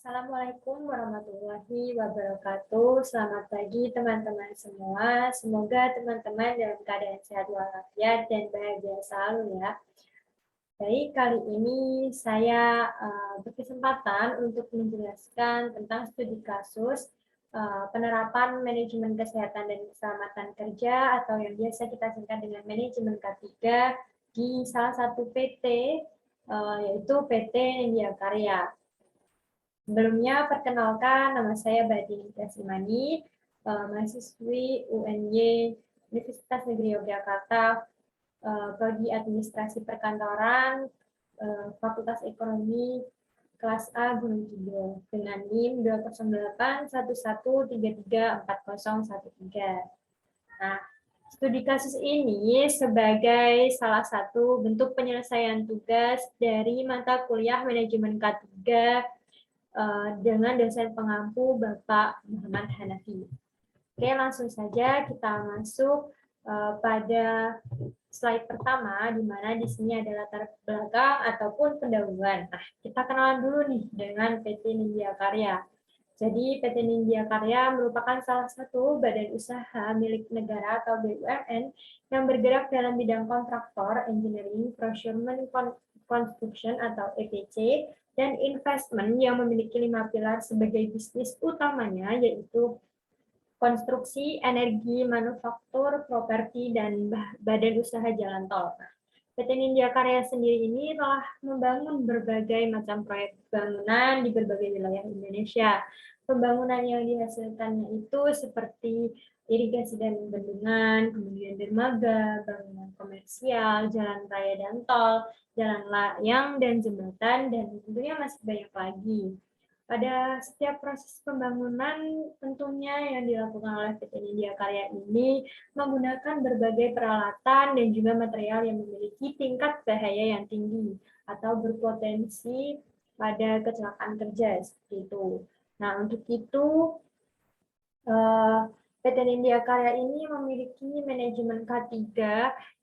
Assalamualaikum warahmatullahi wabarakatuh. Selamat pagi teman-teman semua. Semoga teman-teman dalam keadaan sehat walafiat dan bahagia selalu ya. Baik, kali ini saya berkesempatan untuk menjelaskan tentang studi kasus penerapan manajemen kesehatan dan keselamatan kerja atau yang biasa kita singkat dengan manajemen K3 di salah satu PT yaitu PT Nindya Karya. Sebelumnya, perkenalkan, nama saya Badini Kasimani, mahasiswi UNY Universitas Negeri Yogyakarta, Prodi Administrasi Perkantoran, Fakultas Ekonomi, kelas A Gunung Kidul, dengan NIM 20811334013. Nah, studi kasus ini sebagai salah satu bentuk penyelesaian tugas dari mata kuliah manajemen K3 dengan dosen pengampu Bapak Muhammad Hanafi. Oke, langsung saja kita masuk pada slide pertama, di mana di sini ada latar belakang ataupun pendahuluan. Nah, kita kenalan dulu nih dengan PT Nindya Karya. Jadi, PT Nindya Karya merupakan salah satu badan usaha milik negara atau BUMN yang bergerak dalam bidang kontraktor, engineering, procurement, construction atau EPC, dan investment yang memiliki 5 pilar sebagai bisnis utamanya, yaitu konstruksi, energi, manufaktur, properti, dan badan usaha jalan tol. PT Nindya Karya sendiri ini telah membangun berbagai macam proyek bangunan di berbagai wilayah Indonesia. Pembangunan yang dihasilkannya itu seperti irigasi dan bendungan, kemudian dermaga, bangunan komersial, jalan raya dan tol, jalan layang dan jembatan, dan tentunya masih banyak lagi. Pada setiap proses pembangunan tentunya yang dilakukan oleh PT Nindya Karya ini menggunakan berbagai peralatan dan juga material yang memiliki tingkat bahaya yang tinggi atau berpotensi pada kecelakaan kerja seperti itu. Nah, untuk itu PT Nindya Karya ini memiliki manajemen K3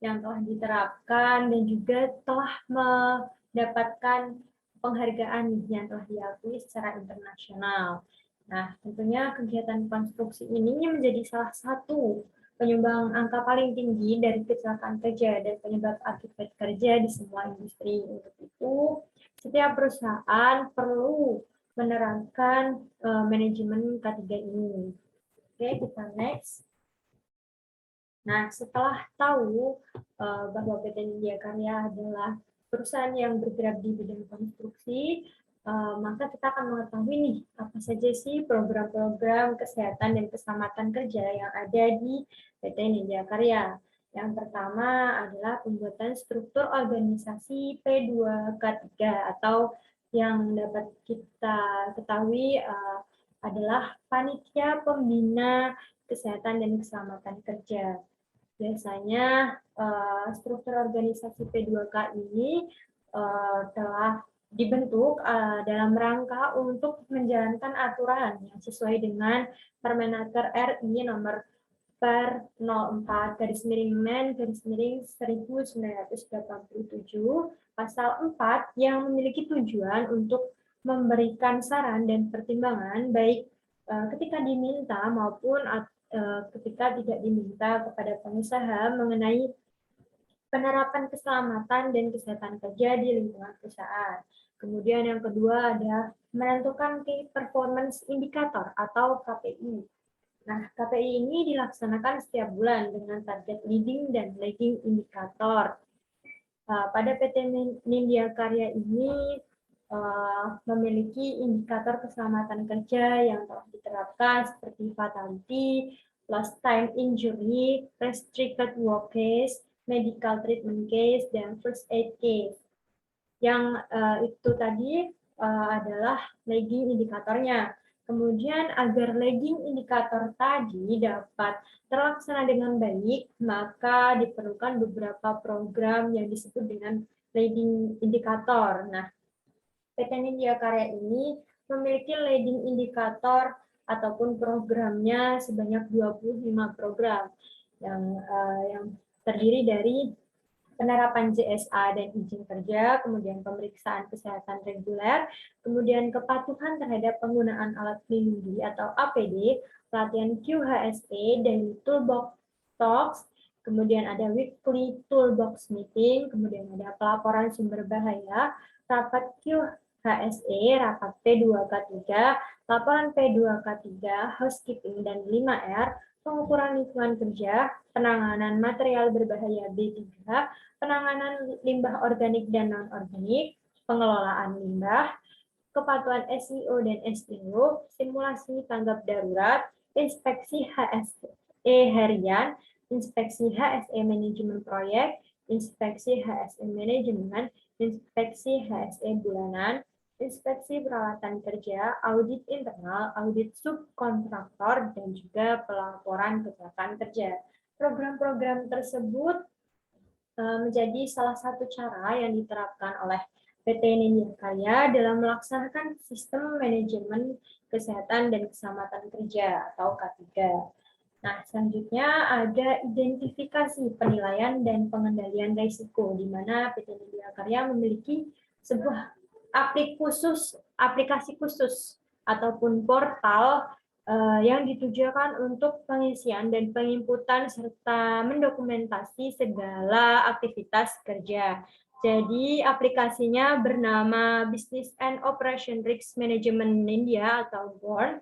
yang telah diterapkan dan juga telah mendapatkan penghargaan yang telah diakui secara internasional. Nah, tentunya kegiatan konstruksi ini menjadi salah satu penyumbang angka paling tinggi dari kecelakaan kerja dan penyebab akibat kerja di semua industri. Untuk itu, setiap perusahaan perlu menerapkan manajemen K3 ini. Oke, kita next. Nah, setelah tahu bahwa PT Nindya Karya adalah perusahaan yang bergerak di bidang konstruksi, maka kita akan mengetahui nih apa saja sih program-program kesehatan dan keselamatan kerja yang ada di PT Nindya Karya. Yang pertama adalah pembuatan struktur organisasi P2K3 atau yang dapat kita ketahui adalah Panitia Pembina Kesehatan dan Keselamatan Kerja. Biasanya struktur organisasi P2K ini telah dibentuk dalam rangka untuk menjalankan aturan yang sesuai dengan Permenaker RI nomor per 04 garis miring Men garis miring 1987 pasal 4 yang memiliki tujuan untuk memberikan saran dan pertimbangan baik ketika diminta maupun ketika tidak diminta kepada pengusaha mengenai penerapan keselamatan dan kesehatan kerja di lingkungan perusahaan. Kemudian yang kedua ada menentukan Key Performance Indicator atau KPI. Nah, KPI ini dilaksanakan setiap bulan dengan target leading dan lagging indikator. Pada PT Nindya Karya ini memiliki indikator keselamatan kerja yang telah diterapkan seperti fatality, lost time injury, restricted work case, medical treatment case, dan first aid case. Yang itu tadi adalah lagging indikatornya. Kemudian agar lagging indikator tadi dapat terlaksana dengan baik, maka diperlukan beberapa program yang disebut dengan lagging indikator. Nah, PT Nindya Karya ini memiliki lagging indikator ataupun programnya sebanyak 25 program yang terdiri dari penerapan JSA dan izin kerja, kemudian pemeriksaan kesehatan reguler, kemudian kepatuhan terhadap penggunaan alat pelindung diri atau APD, pelatihan QHSE dan toolbox talks, kemudian ada weekly toolbox meeting, kemudian ada pelaporan sumber bahaya, rapat QHSE, rapat P2K3, laporan P2K3, housekeeping, dan 5R, pengukuran lingkungan kerja, penanganan material berbahaya B3, penanganan limbah organik dan non-organik, pengelolaan limbah, kepatuhan SEO dan SEO, simulasi tanggap darurat, inspeksi HSE harian, inspeksi HSE manajemen proyek, inspeksi HSE manajemen, inspeksi HSE bulanan, inspeksi peralatan kerja, audit internal, audit subkontraktor, dan juga pelaporan kecelakaan kerja. Program-program tersebut menjadi salah satu cara yang diterapkan oleh PT Nindya Karya dalam melaksanakan sistem manajemen kesehatan dan keselamatan kerja atau K3. Nah, selanjutnya ada identifikasi, penilaian, dan pengendalian risiko, di mana PT Nindya Karya memiliki sebuah aplikasi khusus ataupun portal yang ditujukan untuk pengisian dan penginputan serta mendokumentasi segala aktivitas kerja. Jadi aplikasinya bernama Business and Operation Risk Management India atau BORN,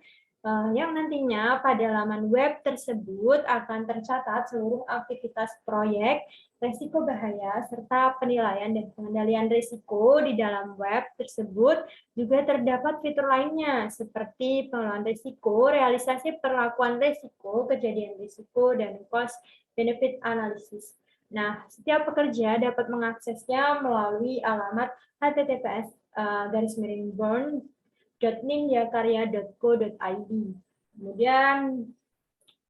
yang nantinya pada laman web tersebut akan tercatat seluruh aktivitas proyek, risiko bahaya, serta penilaian dan pengendalian risiko. Di dalam web tersebut juga terdapat fitur lainnya seperti pengelolaan risiko, realisasi perlakuan risiko, kejadian risiko, dan cost benefit analysis. Nah, setiap pekerja dapat mengaksesnya melalui alamat https://born.nindyakarya.co.id. Kemudian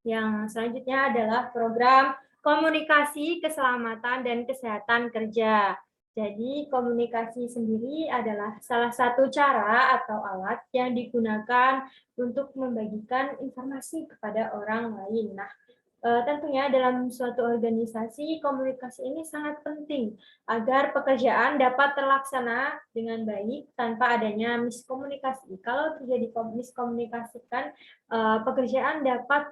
yang selanjutnya adalah program komunikasi keselamatan dan kesehatan kerja. Jadi komunikasi sendiri adalah salah satu cara atau alat yang digunakan untuk membagikan informasi kepada orang lain. Nah, tentunya dalam suatu organisasi komunikasi ini sangat penting agar pekerjaan dapat terlaksana dengan baik tanpa adanya miskomunikasi. Kalau terjadi miskomunikasikan, pekerjaan dapat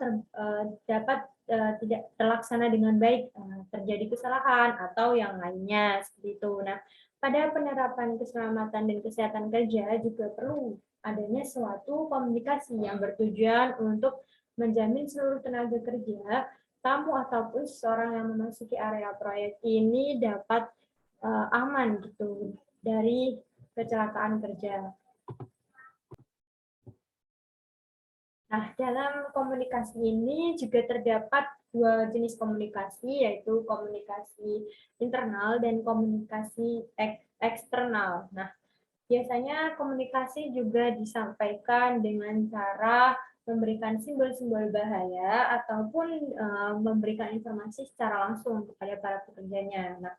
tidak terlaksana dengan baik, terjadi kesalahan atau yang lainnya seperti itu. Nah, pada penerapan keselamatan dan kesehatan kerja juga perlu adanya suatu komunikasi yang bertujuan untuk menjamin seluruh tenaga kerja, tamu ataupun seseorang yang memasuki area proyek ini dapat aman gitu dari kecelakaan kerja. Nah, dalam komunikasi ini juga terdapat dua jenis komunikasi, yaitu komunikasi internal dan komunikasi eksternal. Nah, biasanya komunikasi juga disampaikan dengan cara memberikan simbol-simbol bahaya ataupun memberikan informasi secara langsung kepada para pekerjanya. Nah,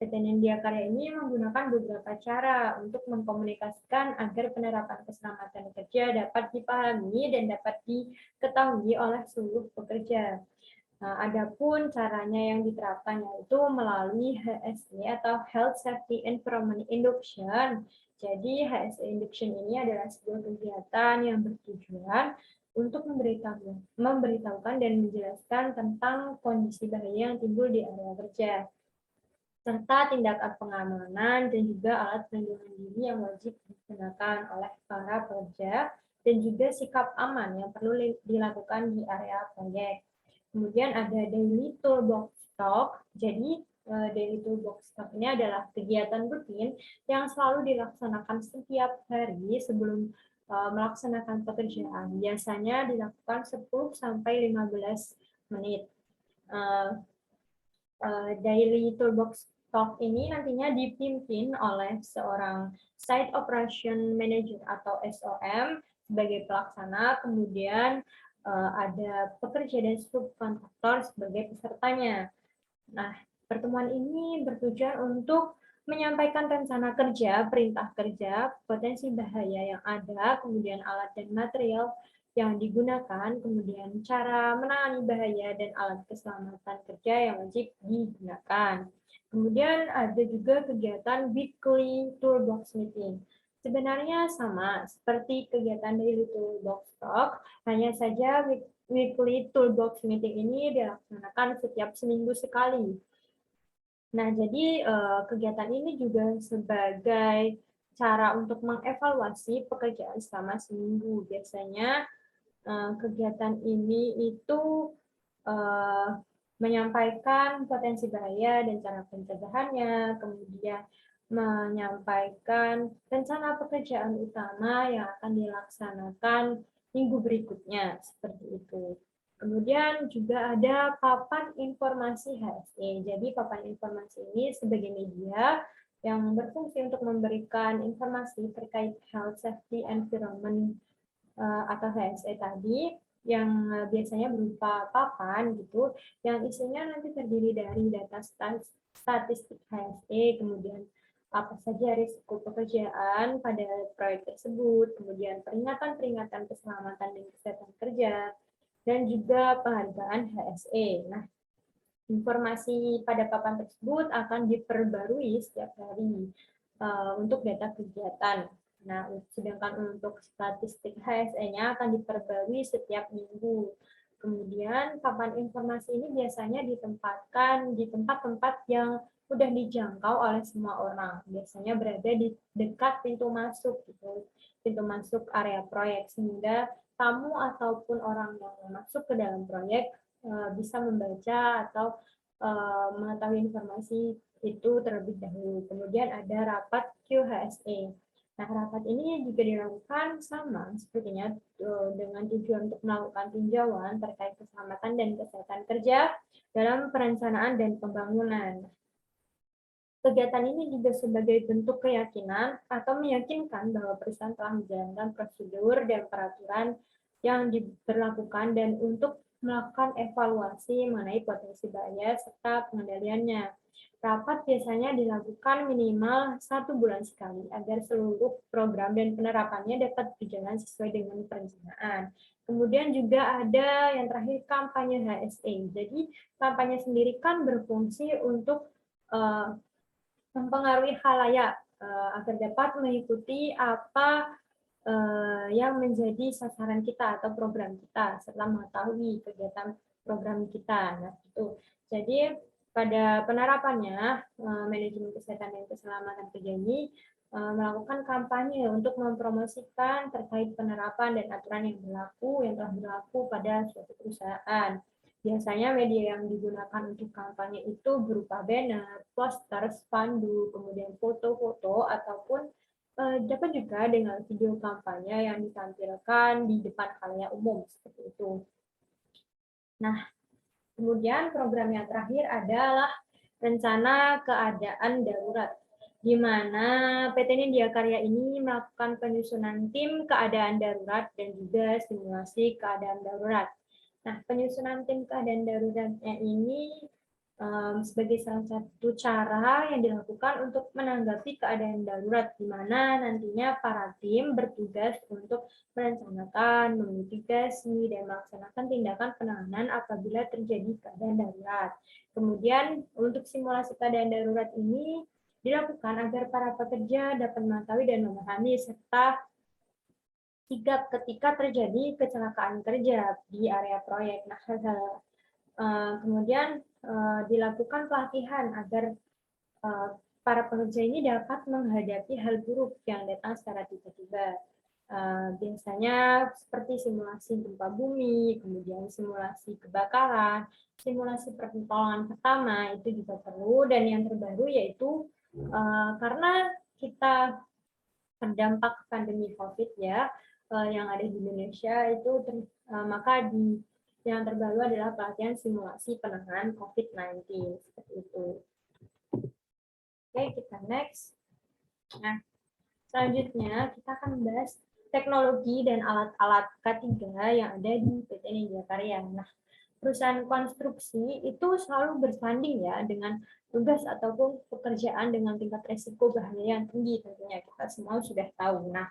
PT Nindya Karya ini menggunakan beberapa cara untuk mengkomunikasikan agar penerapan keselamatan kerja dapat dipahami dan dapat diketahui oleh seluruh pekerja. Nah, adapun caranya yang diterapkan yaitu melalui HSE atau Health Safety Environment Induction. Jadi HSE Induction ini adalah sebuah kegiatan yang bertujuan untuk memberitahukan dan menjelaskan tentang kondisi bahaya yang timbul di area kerja, serta tindakan pengamanan dan juga alat perlindungan diri yang wajib digunakan oleh para pekerja dan juga sikap aman yang perlu dilakukan di area proyek. Kemudian ada Daily Toolbox Talk. Jadi Daily Toolbox Talk ini adalah kegiatan rutin yang selalu dilaksanakan setiap hari sebelum melaksanakan pekerjaan. Biasanya dilakukan 10-15 menit. Daily Toolbox Talk ini nantinya dipimpin oleh seorang Site Operation Manager atau SOM sebagai pelaksana, kemudian ada pekerja dan subkontraktor sebagai pesertanya. Nah, pertemuan ini bertujuan untuk menyampaikan rencana kerja, perintah kerja, potensi bahaya yang ada, kemudian alat dan material yang digunakan, kemudian cara menangani bahaya dan alat keselamatan kerja yang wajib digunakan. Kemudian ada juga kegiatan weekly toolbox meeting. Sebenarnya sama seperti kegiatan daily toolbox talk, hanya saja weekly toolbox meeting ini dilaksanakan setiap seminggu sekali. Nah, jadi kegiatan ini juga sebagai cara untuk mengevaluasi pekerjaan selama seminggu. Biasanya kegiatan ini itu eh, menyampaikan potensi bahaya dan cara pencegahannya, kemudian menyampaikan rencana pekerjaan utama yang akan dilaksanakan minggu berikutnya, seperti itu. Kemudian juga ada papan informasi HSE. Jadi papan informasi ini sebagai media yang berfungsi untuk memberikan informasi terkait health, safety, environment atau HSE tadi yang biasanya berupa papan gitu, yang isinya nanti terdiri dari data statistik HSE, kemudian apa saja risiko pekerjaan pada proyek tersebut, kemudian peringatan-peringatan keselamatan dan kesehatan kerja, dan juga penghargaan HSE. Nah, informasi pada papan tersebut akan diperbarui setiap hari untuk data kegiatan. Nah, sedangkan untuk statistik HSE-nya akan diperbarui setiap minggu. Kemudian papan informasi ini biasanya ditempatkan di tempat-tempat yang mudah dijangkau oleh semua orang. Biasanya berada di dekat pintu masuk gitu, pintu masuk area proyek, sehingga tamu ataupun orang yang masuk ke dalam proyek bisa membaca atau mengetahui informasi itu terlebih dahulu. Kemudian ada rapat QHSE. Nah, rapat ini juga dilakukan sama sepertinya dengan tujuan untuk melakukan tinjauan terkait keselamatan dan kesehatan kerja dalam perencanaan dan pembangunan. Kegiatan ini juga sebagai bentuk keyakinan atau meyakinkan bahwa perusahaan telah menjalankan prosedur dan peraturan yang diberlakukan dan untuk melakukan evaluasi mengenai potensi bahaya serta pengendaliannya. Rapat biasanya dilakukan minimal 1 bulan sekali agar seluruh program dan penerapannya dapat berjalan sesuai dengan perencanaan. Kemudian juga ada yang terakhir kampanye HSE. Jadi kampanye sendiri kan berfungsi untuk mempengaruhi khalayak agar dapat mengikuti apa yang menjadi sasaran kita atau program kita setelah mengetahui kegiatan program kita. Nah, itu. Jadi pada penerapannya manajemen kesehatan dan keselamatan kerja ini melakukan kampanye untuk mempromosikan terkait penerapan dan aturan yang telah berlaku pada suatu perusahaan. Biasanya media yang digunakan untuk kampanye itu berupa banner, poster, spanduk, kemudian foto-foto, ataupun dapat juga dengan video kampanye yang ditampilkan di depan khalayak umum, seperti itu. Nah, kemudian program yang terakhir adalah rencana keadaan darurat, di mana PT Nindya Karya ini melakukan penyusunan tim keadaan darurat dan juga simulasi keadaan darurat. Nah, penyusunan tim keadaan daruratnya ini sebagai salah satu cara yang dilakukan untuk menanggapi keadaan darurat, di mana nantinya para tim bertugas untuk merencanakan, memitigasi, dan melaksanakan tindakan penanganan apabila terjadi keadaan darurat. Kemudian, untuk simulasi keadaan darurat ini dilakukan agar para pekerja dapat mengetahui dan memahami serta sigap ketika terjadi kecelakaan kerja di area proyek. Nah, kemudian dilakukan pelatihan agar para pekerja ini dapat menghadapi hal buruk yang datang secara tiba-tiba. Biasanya seperti simulasi gempa bumi, kemudian simulasi kebakaran, simulasi pertolongan pertama itu juga perlu, dan yang terbaru yaitu karena kita terdampak pandemi COVID ya, yang ada di Indonesia itu maka yang terbaru adalah pelatihan simulasi penanganan COVID-19 seperti itu. Oke, kita next. Nah, selanjutnya kita akan membahas teknologi dan alat-alat K3 yang ada di PT Nindya Karya. Nah, perusahaan konstruksi itu selalu bersanding ya dengan tugas ataupun pekerjaan dengan tingkat resiko bahaya yang tinggi, tentunya kita semua sudah tahu. Nah,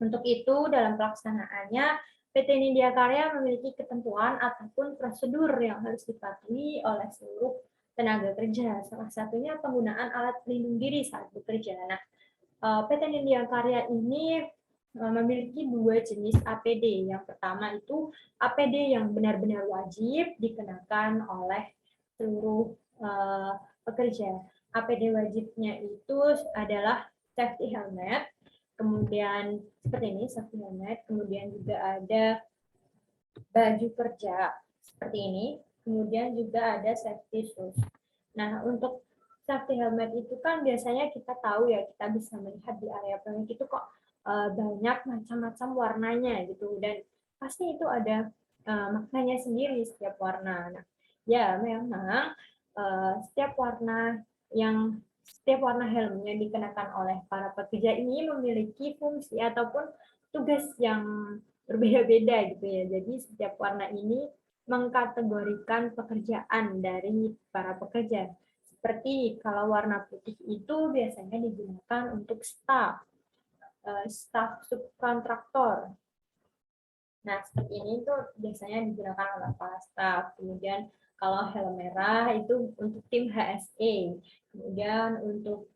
untuk itu dalam pelaksanaannya PT Nindya Karya memiliki ketentuan ataupun prosedur yang harus dipatuhi oleh seluruh tenaga kerja. Salah satunya penggunaan alat pelindung diri saat bekerja. Nah, PT Nindya Karya ini memiliki dua jenis APD. Yang pertama itu APD yang benar-benar wajib dikenakan oleh seluruh pekerja. APD wajibnya itu adalah safety helmet, kemudian seperti ini safety helmet, kemudian juga ada baju kerja seperti ini, kemudian juga ada safety shoes. Nah, untuk safety helmet itu kan biasanya kita tahu ya, kita bisa melihat di area proyek itu kok banyak macam-macam warnanya gitu, dan pasti itu ada maknanya sendiri setiap warna. Nah, ya memang setiap warna helm yang dikenakan oleh para pekerja ini memiliki fungsi ataupun tugas yang berbeda-beda gitu ya. Jadi setiap warna ini mengkategorikan pekerjaan dari para pekerja. Seperti kalau warna putih itu biasanya digunakan untuk staff subkontraktor. Nah, seperti ini tuh biasanya digunakan oleh para staff. Kemudian kalau helm merah itu untuk tim HSE. Kemudian untuk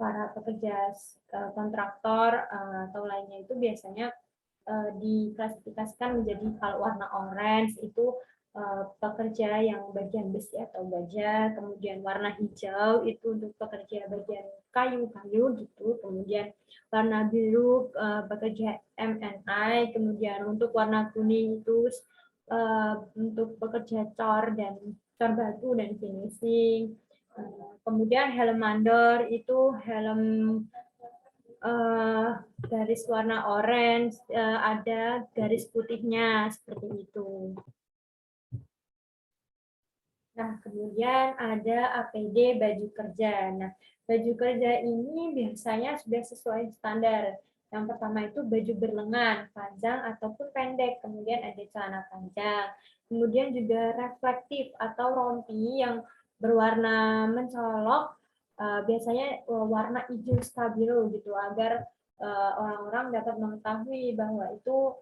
para pekerja kontraktor atau lainnya itu biasanya diklasifikasikan menjadi kalau warna orange itu pekerja yang bagian besi atau baja, kemudian warna hijau itu untuk pekerja bagian kayu-kayu gitu, kemudian warna biru pekerja M&I, kemudian untuk warna kuning itu untuk pekerja cor batu dan finishing. Kemudian helm mandor itu helm garis warna orange, ada garis putihnya seperti itu. Nah, kemudian ada APD baju kerja. Nah, baju kerja ini biasanya sudah sesuai standar. Yang pertama itu baju berlengan, panjang ataupun pendek. Kemudian ada celana panjang. Kemudian juga reflektif atau rompi yang berwarna mencolok. Biasanya warna hijau stabilo gitu agar orang-orang dapat mengetahui bahwa itu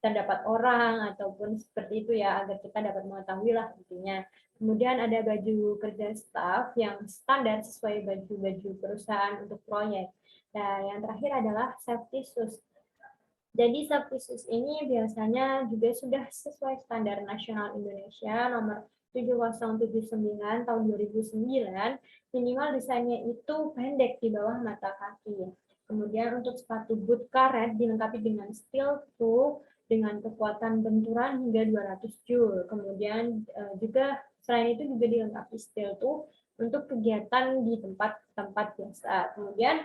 terdapat orang ataupun seperti itu ya, agar kita dapat mengetahui lah intinya. Kemudian ada baju kerja staff yang standar sesuai baju-baju perusahaan untuk proyek. Nah, yang terakhir adalah safety shoes. Jadi safety shoes ini biasanya juga sudah sesuai standar nasional Indonesia nomor 7079 tahun 2009, minimal desainnya itu pendek di bawah mata kaki. Kemudian untuk sepatu boot karet dilengkapi dengan steel toe dengan kekuatan benturan hingga 200 joule. Kemudian juga selain itu juga dilengkapi steel toe untuk kegiatan di tempat-tempat biasa. Kemudian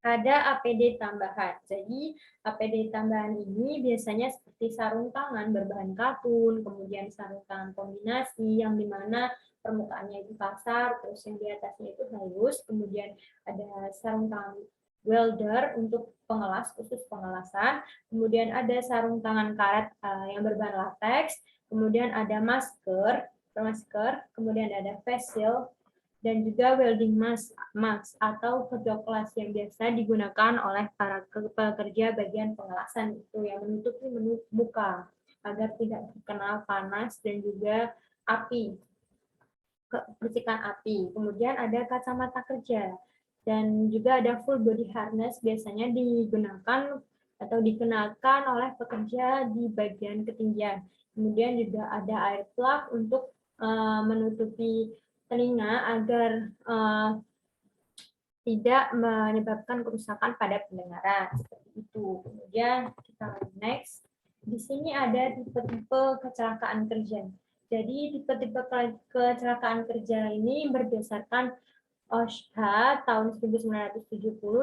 ada APD tambahan. Jadi APD tambahan ini biasanya seperti sarung tangan berbahan katun, kemudian sarung tangan kombinasi yang dimana permukaannya itu kasar, terus yang di atasnya itu halus, kemudian ada sarung tangan welder untuk pengelas, khusus pengelasan, kemudian ada sarung tangan karet yang berbahan latex, kemudian ada masker, kemudian ada face shield, dan juga welding mask atau kedok kelas yang biasa digunakan oleh para pekerja bagian pengelasan itu yang menutupi muka agar tidak terkena panas dan juga api, percikan api. Kemudian ada kacamata kerja dan juga ada full body harness biasanya digunakan atau dikenakan oleh pekerja di bagian ketinggian. Kemudian juga ada air plug untuk menutupi telinga agar tidak menyebabkan kerusakan pada pendengaran seperti itu. Kemudian kita next. Di sini ada tipe-tipe kecelakaan kerja. Jadi tipe-tipe kecelakaan kerja ini berdasarkan OSHA tahun 1970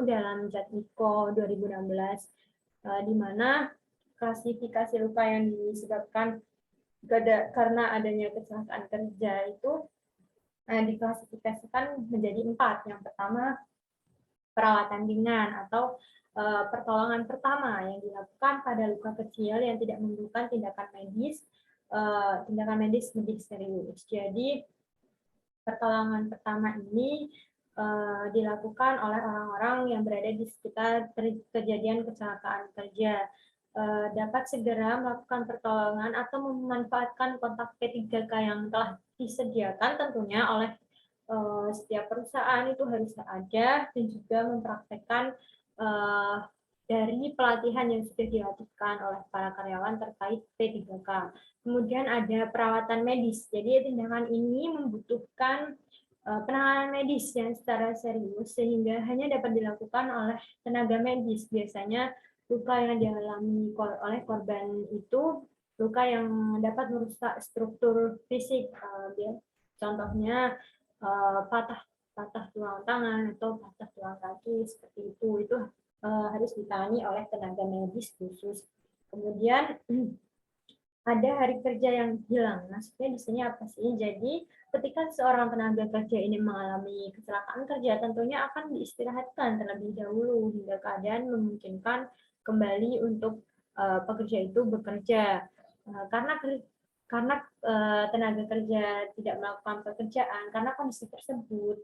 dalam Jatmiko 2016, di mana klasifikasi luka yang disebabkan karena adanya kecelakaan kerja itu diklasifikasikan menjadi 4. Yang pertama, perawatan ringan atau pertolongan pertama yang dilakukan pada luka kecil yang tidak membutuhkan tindakan medis lebih serius. Jadi, pertolongan pertama ini dilakukan oleh orang-orang yang berada di sekitar kejadian kecelakaan kerja. dapat segera melakukan pertolongan atau memanfaatkan kontak P3K yang telah disediakan tentunya oleh setiap perusahaan itu harus ada, dan juga mempraktekkan dari pelatihan yang sudah dilakukan oleh para karyawan terkait P3K. Kemudian ada perawatan medis. Jadi tindakan ini membutuhkan penanganan medis yang secara serius sehingga hanya dapat dilakukan oleh tenaga medis. Biasanya luka yang dialami oleh korban itu luka yang dapat merusak struktur fisik. Contohnya patah tulang tangan atau patah tulang kaki seperti itu harus ditangani oleh tenaga medis khusus. Kemudian ada hari kerja yang hilang. Maksudnya di sini apa sih? Jadi ketika seorang tenaga kerja ini mengalami kecelakaan kerja, tentunya akan diistirahatkan terlebih dahulu hingga keadaan memungkinkan kembali untuk pekerja itu bekerja. Karena tenaga kerja tidak melakukan pekerjaan karena kondisi tersebut,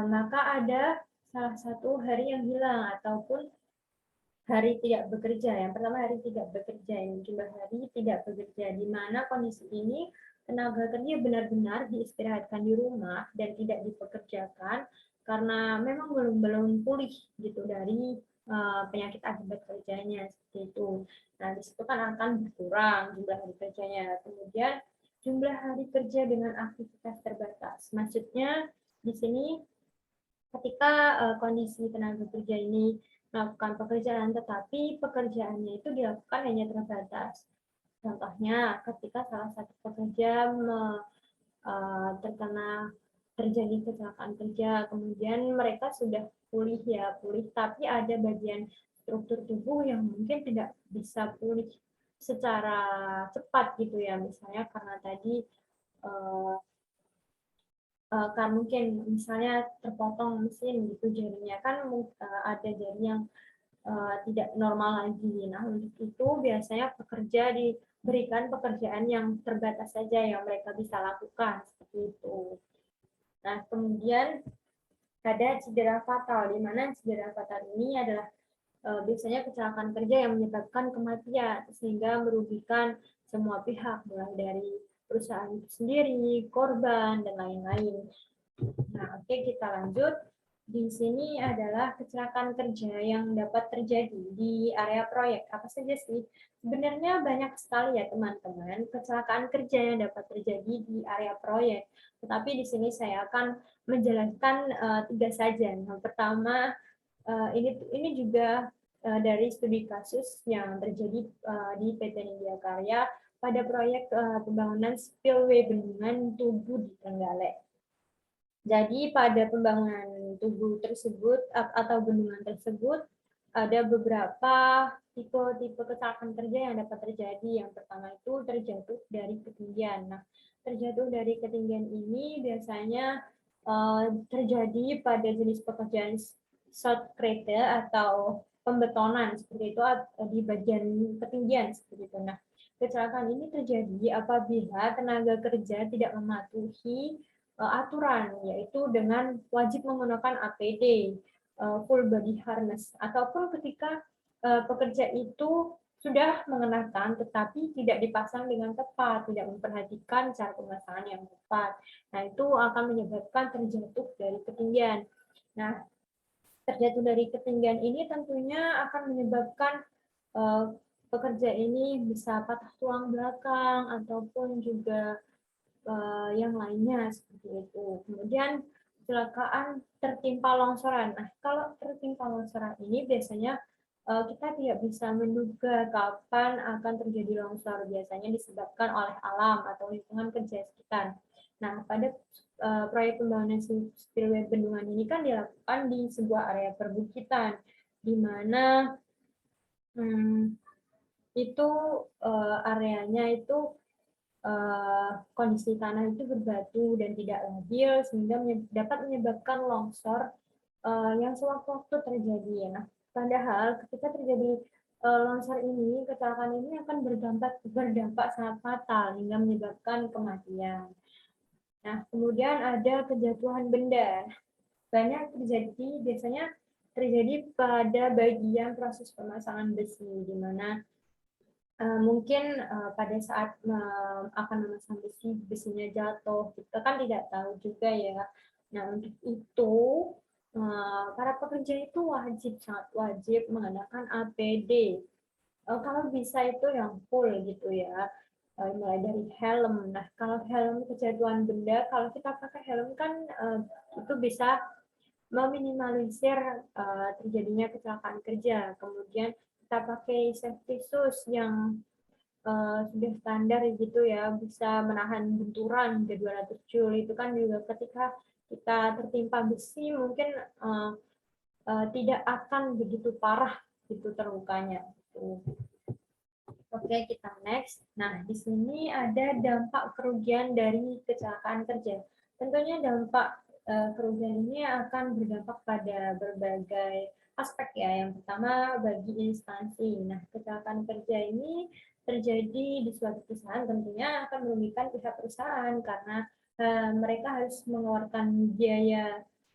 maka ada salah satu hari yang hilang ataupun hari tidak bekerja. Yang pertama hari tidak bekerja, ini jumlah hari tidak bekerja, di mana kondisi ini tenaga kerja benar-benar diistirahatkan di rumah dan tidak dipekerjakan karena memang belum pulih gitu dari penyakit akibat kerjanya seperti itu. Nah, di situ kan akan berkurang jumlah hari kerjanya. Kemudian jumlah hari kerja dengan aktivitas terbatas. Maksudnya di sini ketika kondisi tenaga kerja ini melakukan pekerjaan, tetapi pekerjaannya itu dilakukan hanya terbatas. Contohnya, ketika salah satu pekerja terjadi kecelakaan kerja, kemudian mereka sudah pulih, tapi ada bagian struktur tubuh yang mungkin tidak bisa pulih secara cepat gitu ya, misalnya karena tadi kan mungkin misalnya terpotong mesin gitu jarinya, kan ada jari yang tidak normal lagi. Nah, untuk itu biasanya pekerja diberikan pekerjaan yang terbatas saja yang mereka bisa lakukan seperti itu. Nah, kemudian ada cedera fatal, di mana cedera fatal ini adalah biasanya kecelakaan kerja yang menyebabkan kematian sehingga merugikan semua pihak, mulai dari perusahaan itu sendiri, korban, dan lain-lain. Nah, oke, kita lanjut. Di sini adalah kecelakaan kerja yang dapat terjadi di area proyek. Apa saja sih? Sebenarnya banyak sekali ya teman-teman kecelakaan kerja yang dapat terjadi di area proyek. Tetapi di sini saya akan menjelaskan 3 saja. Yang pertama, ini juga dari studi kasus yang terjadi di PT Nindya Karya pada proyek pembangunan spillway bendungan Tugu di Trenggalek. Jadi pada pembangunan tugu tersebut atau bendungan tersebut ada beberapa tipe kecelakaan kerja yang dapat terjadi. Yang pertama itu terjatuh dari ketinggian. Nah, terjatuh dari ketinggian ini biasanya terjadi pada jenis pekerjaan shotcrete atau pembetonan seperti itu di bagian ketinggian seperti itu. Nah, kecelakaan ini terjadi apabila tenaga kerja tidak mematuhi aturan, yaitu dengan wajib menggunakan APD, full body harness, ataupun ketika pekerja itu sudah mengenakan tetapi tidak dipasang dengan tepat, tidak memperhatikan cara pemasangan yang tepat. Nah, itu akan menyebabkan terjatuh dari ketinggian. Nah, terjatuh dari ketinggian ini tentunya akan menyebabkan pekerja ini bisa patah tulang belakang ataupun juga yang lainnya seperti itu. Kemudian kecelakaan tertimpa longsoran. Nah, kalau tertimpa longsoran ini biasanya kita tidak bisa menduga kapan akan terjadi longsor. Biasanya disebabkan oleh alam atau lingkungan kerja sekitar. Nah, pada proyek pembangunan spillway bendungan ini kan dilakukan di sebuah area perbukitan, di mana itu areanya itu kondisi tanah itu berbatu dan tidak labil sehingga dapat menyebabkan longsor yang sewaktu-waktu terjadi. Nah, padahal ketika terjadi longsor ini, kecelakaan ini akan berdampak sangat fatal hingga menyebabkan kematian. Nah, kemudian ada kejatuhan benda. Banyak biasanya terjadi pada bagian proses pemasangan besi, di mana mungkin pada saat akan memasang besi, besinya jatuh, kita kan tidak tahu juga ya. Nah, untuk itu para pekerja itu sangat wajib mengenakan APD. Kalau bisa itu yang full gitu ya, mulai dari helm. Nah, kalau helm kejatuhan benda, kalau kita pakai helm kan itu bisa meminimalisir terjadinya kecelakaan kerja. Kemudian kita pakai safety shoes yang sudah standar gitu ya, bisa menahan benturan hingga 200 joule. Itu kan juga ketika kita tertimpa besi mungkin tidak akan begitu parah gitu terlukanya. Oke, kita next. Nah, di sini ada dampak kerugian dari kecelakaan kerja. Tentunya dampak kerugian ini akan berdampak pada berbagai aspek ya. Yang pertama bagi instansi. Nah, kecelakaan kerja ini terjadi di suatu perusahaan tentunya akan merugikan pihak perusahaan karena mereka harus mengeluarkan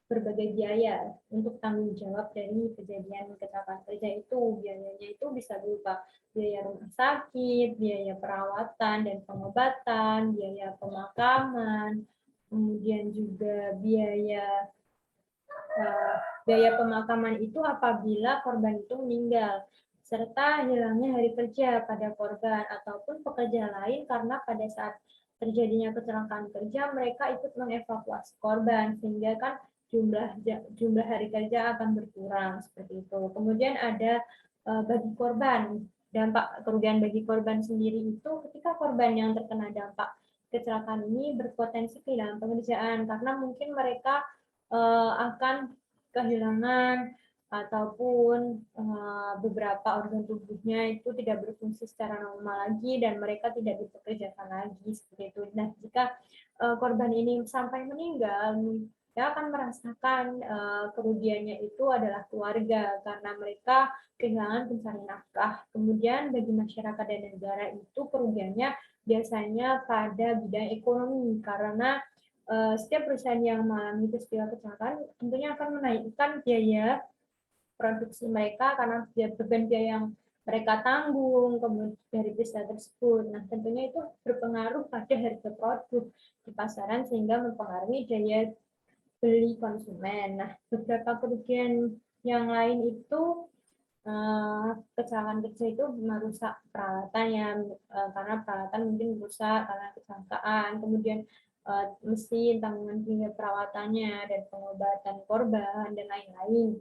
berbagai biaya untuk tanggung jawab dari kejadian kecelakaan kerja itu. Biayanya itu bisa berupa biaya rumah sakit, biaya perawatan dan pengobatan, biaya pemakaman, kemudian juga biaya pemakaman itu apabila korban itu meninggal, serta hilangnya hari kerja pada korban ataupun pekerja lain karena pada saat terjadinya kecelakaan kerja mereka ikut mengevakuasi korban sehingga kan jumlah hari kerja akan berkurang seperti itu. Kemudian ada bagi korban, dampak kerugian bagi korban sendiri itu ketika korban yang terkena dampak kecelakaan ini berpotensi kehilangan pekerjaan karena mungkin mereka akan kehilangan ataupun beberapa organ tubuhnya itu tidak berfungsi secara normal lagi dan mereka tidak dipekerjakan lagi seperti itu. Nah, jika korban ini sampai meninggal, dia akan merasakan kerugiannya itu adalah keluarga karena mereka kehilangan pencari nafkah. Kemudian bagi masyarakat dan negara itu kerugiannya biasanya pada bidang ekonomi karena setiap perusahaan yang mengalami peristiwa kecelakaan tentunya akan menaikkan biaya produksi mereka karena beban biaya yang mereka tanggung kemudian dari peristiwa tersebut. Nah, tentunya itu berpengaruh pada harga produk di pasaran sehingga mempengaruhi daya beli konsumen. Nah, beberapa kerugian yang lain itu kecelakaan kerja itu merusak peralatan ya, karena peralatan mungkin rusak karena kecelakaan, kemudian mesin, tanggungan biaya perawatannya, dan pengobatan korban, dan lain-lain.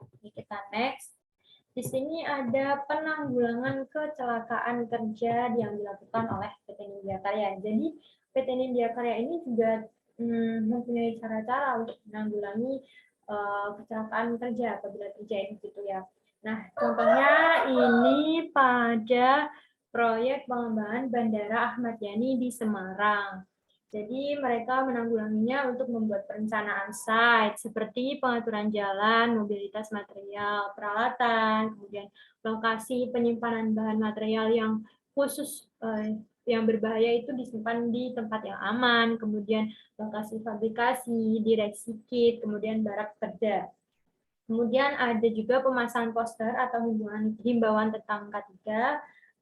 Oke, kita next. Di sini ada penanggulangan kecelakaan kerja yang dilakukan oleh PT Nindya Karya. Jadi PT Nindya Karya ini juga mempunyai cara-cara untuk menanggulangi kecelakaan kerja apabila terjadi gitu ya. Nah, contohnya ini pada proyek pengembangan Bandara Ahmad Yani di Semarang. Jadi mereka menanggulanginya untuk membuat perencanaan site seperti pengaturan jalan, mobilitas material, peralatan, kemudian lokasi penyimpanan bahan material yang khusus yang berbahaya itu disimpan di tempat yang aman, kemudian lokasi fabrikasi, direksi kit, kemudian barak kerja. Kemudian ada juga pemasangan poster atau himbauan tentang K3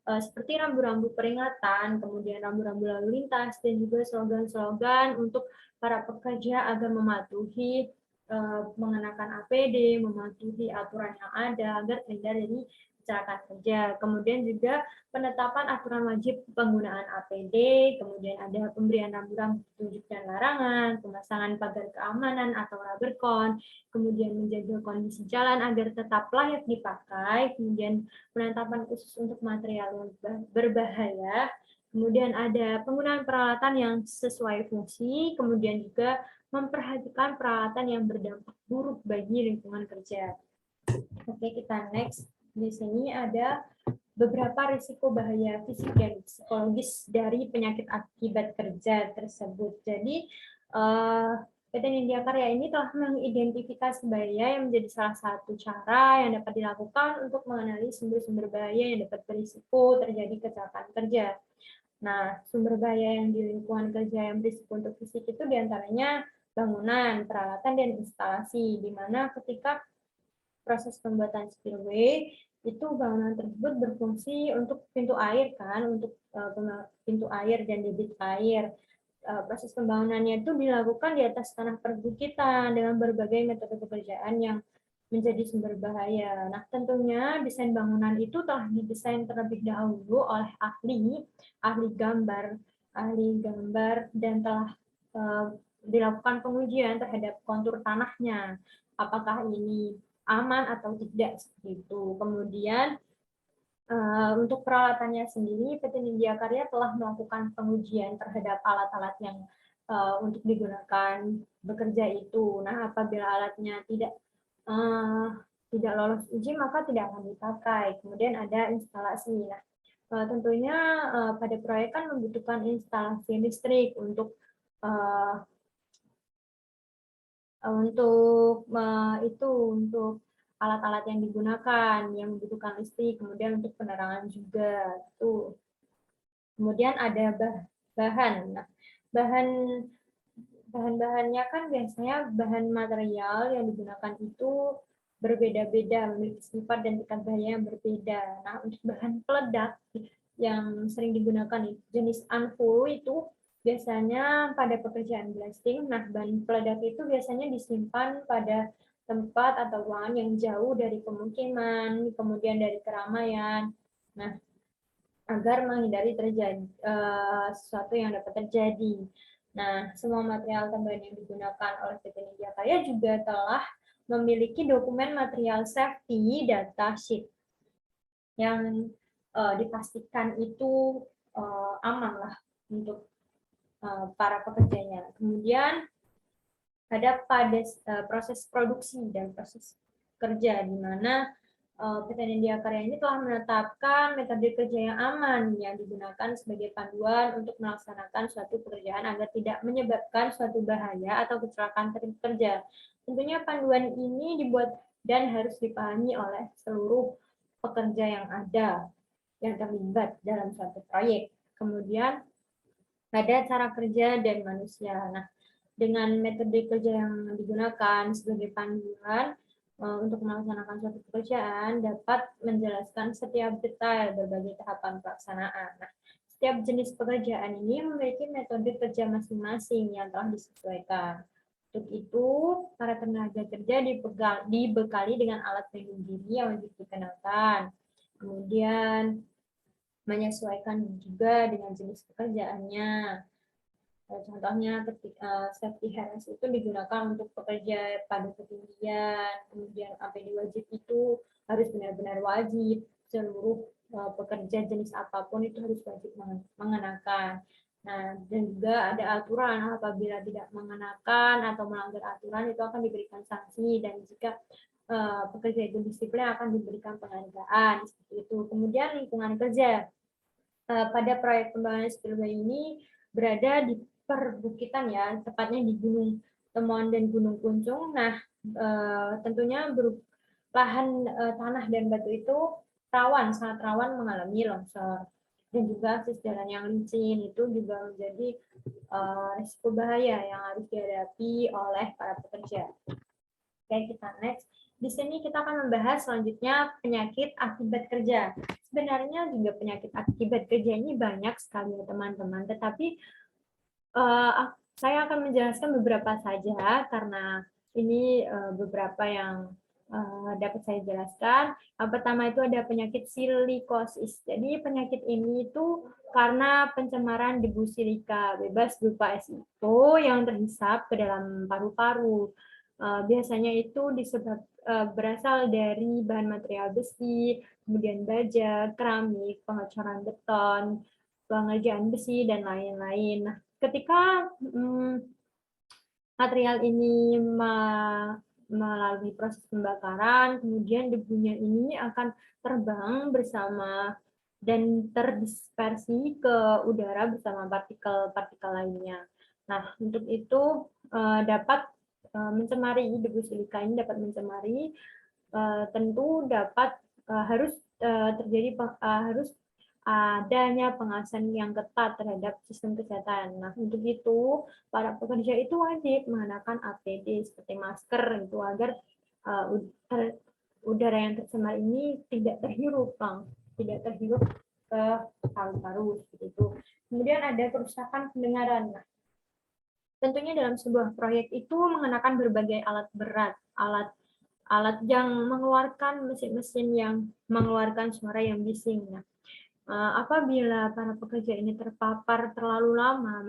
seperti rambu-rambu peringatan, kemudian rambu-rambu lalu lintas, dan juga slogan-slogan untuk para pekerja agar mematuhi mengenakan APD, mematuhi aturan yang ada agar terhindar dari kecelakaan kerja. Kemudian juga penetapan aturan wajib penggunaan APD, kemudian ada pemberian rambu-rambu petunjuk dan larangan, pemasangan pagar keamanan atau rubbercon, kemudian menjaga kondisi jalan agar tetap layak dipakai, kemudian penetapan khusus untuk material yang berbahaya, kemudian ada penggunaan peralatan yang sesuai fungsi, kemudian juga memperhatikan peralatan yang berdampak buruk bagi lingkungan kerja. Oke, kita next. Di sini ada beberapa risiko bahaya fisik dan psikologis dari penyakit akibat kerja tersebut. Jadi, PT Nindya Karya ini telah mengidentifikasi bahaya yang menjadi salah satu cara yang dapat dilakukan untuk mengenali sumber-sumber bahaya yang dapat berisiko terjadi kecelakaan kerja. Nah, sumber bahaya yang di lingkungan kerja yang berisiko untuk fisik itu diantaranya bangunan, peralatan, dan instalasi, di mana ketika proses pembuatan spillway, itu bangunan tersebut berfungsi untuk pintu air kan, untuk pintu air dan debit air. Proses pembangunannya itu dilakukan di atas tanah perbukitan dengan berbagai metode pekerjaan yang menjadi sumber bahaya. Nah, tentunya desain bangunan itu telah didesain terlebih dahulu oleh ahli gambar, dan telah dilakukan pengujian terhadap kontur tanahnya. Apakah ini aman atau tidak seperti itu. Kemudian untuk peralatannya sendiri, PT Nindya Karya telah melakukan pengujian terhadap alat-alat yang untuk digunakan bekerja itu. Nah, apabila alatnya tidak lolos uji, maka tidak akan dipakai. Kemudian ada instalasi. Nah, tentunya pada proyek kan membutuhkan instalasi listrik untuk untuk alat-alat yang digunakan yang membutuhkan listrik, kemudian untuk penerangan juga tuh. Kemudian ada bahan. Nah, bahan-bahannya kan biasanya bahan material yang digunakan itu berbeda-beda, memiliki sifat dan tingkat bahaya yang berbeda. Nah, untuk bahan peledak yang sering digunakan jenis ANFO itu biasanya pada pekerjaan blasting. Nah, bahan peledak itu biasanya disimpan pada tempat atau ruangan yang jauh dari pemukiman, kemudian dari keramaian. Nah, agar menghindari terjadi sesuatu yang dapat terjadi. Nah, semua material tambahan yang digunakan oleh PT Nindya Karya juga telah memiliki dokumen material safety data sheet yang dipastikan itu aman lah untuk para pekerjanya. Kemudian ada pada proses produksi dan proses kerja, di mana PT Nindya Karya ini telah menetapkan metode kerja yang aman yang digunakan sebagai panduan untuk melaksanakan suatu pekerjaan agar tidak menyebabkan suatu bahaya atau kecelakaan kerja. Tentunya panduan ini dibuat dan harus dipahami oleh seluruh pekerja yang ada yang terlibat dalam suatu proyek. Kemudian ada cara kerja dan manusia. Nah, dengan metode kerja yang digunakan sebagai panduan untuk melaksanakan suatu pekerjaan dapat menjelaskan setiap detail berbagai tahapan pelaksanaan. Nah, setiap jenis pekerjaan ini memiliki metode kerja masing-masing yang telah disesuaikan. Untuk itu, para tenaga kerja dibekali dengan alat pelindung diri yang wajib dikenakan. Kemudian menyesuaikan juga dengan jenis pekerjaannya. Contohnya ketika safety harness itu digunakan untuk pekerja pada ketinggian, kemudian APD wajib itu harus benar-benar wajib, seluruh pekerja jenis apapun itu harus wajib mengenakan. Nah, dan juga ada aturan apabila tidak mengenakan atau melanggar aturan itu akan diberikan sanksi, dan jika pekerja itu disiplin akan diberikan penghargaan seperti itu. Kemudian lingkungan kerja pada proyek pembangunan spillway ini berada di perbukitan ya, tepatnya di Gunung Temon dan Gunung Puncung. Nah, tentunya lahan tanah dan batu itu sangat rawan mengalami longsor. Dan juga akses jalan yang licin itu juga menjadi risiko bahaya yang harus dihadapi oleh para pekerja. Oke, kita next. Di sini kita akan membahas selanjutnya penyakit akibat kerja. Sebenarnya juga penyakit akibat kerja ini banyak sekali ya teman-teman, tetapi saya akan menjelaskan beberapa saja karena ini beberapa yang dapat saya jelaskan. Yang pertama itu ada penyakit silikosis. Jadi penyakit ini itu karena pencemaran debu silika bebas berupa SiO yang terhisap ke dalam paru-paru. Biasanya itu berasal dari bahan material besi, kemudian baja, keramik, pengecoran beton, pengerjaan besi, dan lain-lain. Nah, ketika material ini melalui proses pembakaran, kemudian debunya ini akan terbang bersama dan terdispersi ke udara bersama partikel-partikel lainnya. Nah, untuk itu dapat mencemari, debu silika ini dapat mencemari, tentu harus terjadi harus adanya pengawasan yang ketat terhadap sistem kesehatan. Nah, untuk itu para pekerja itu wajib mengenakan APD seperti masker itu agar udara yang tercemar ini tidak terhirup, tidak terhirup ke paru-paru begitu. Kemudian ada kerusakan pendengaran. Nah, tentunya dalam sebuah proyek itu mengenakan berbagai alat berat, alat yang mengeluarkan mesin-mesin yang mengeluarkan suara yang bising. Nah, apabila para pekerja ini terpapar terlalu lama,